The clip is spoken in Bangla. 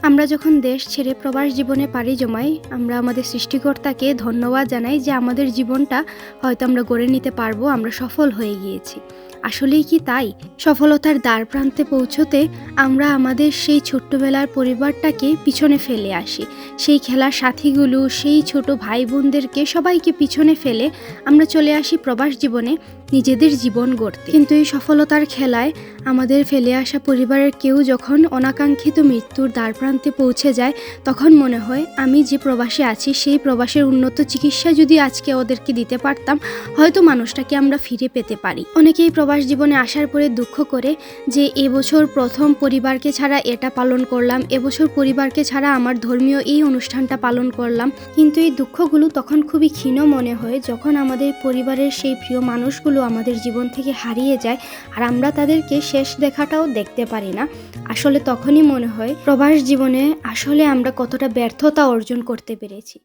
আমরা যখন দেশ ছেড়ে প্রবাস জীবনে পাড়ি জমাই, আমরা আমাদের সৃষ্টিকর্তাকে ধন্যবাদ জানাই যে আমাদের জীবনটা হয়তো আমরা গড়ে নিতে পারবো, আমরা সফল হয়ে গিয়েছি। আসলেই কি তাই? সফলতার দ্বার প্রান্তে পৌঁছতে আমরা আমাদের সেই ছোট্টবেলার পরিবারটাকে পিছনে ফেলে আসি। সেই খেলার সাথীগুলো, সেই ছোট ভাই বোনদেরকে সবাইকে পিছনে ফেলে আমরা চলে আসি প্রবাস জীবনে নিজেদের জীবন গড়তে। কিন্তু এই সফলতার খেলায় আমাদের ফেলে আসা পরিবারের কেউ যখন অনাকাঙ্ক্ষিত মৃত্যুর দ্বারপ্রান্তে পৌঁছে যায়, তখন মনে হয় আমি যে প্রবাসে আছি সেই প্রবাসের উন্নত চিকিৎসা যদি আজকে ওদেরকে দিতে পারতাম, হয়তো মানুষটাকে আমরা ফিরে পেতে পারি। অনেকেই প্রবাস জীবনে আসার পরে দুঃখ করে যে এবছর প্রথম পরিবারকে ছাড়া এটা পালন করলাম, এবছর পরিবারকে ছাড়া আমার ধর্মীয় এই অনুষ্ঠানটা পালন করলাম। কিন্তু এই দুঃখগুলো তখন খুবই ক্ষীণ মনে হয় যখন আমাদের পরিবারের সেই প্রিয় মানুষগুলো আমাদের জীবন থেকে হারিয়ে যায় আর আমরা তাদেরকে শেষ দেখাটাও দেখতে পারি না। আসলে তখনই মনে হয় প্রবাস জীবনে আসলে আমরা কতটা ব্যর্থতা অর্জন করতে পেরেছি।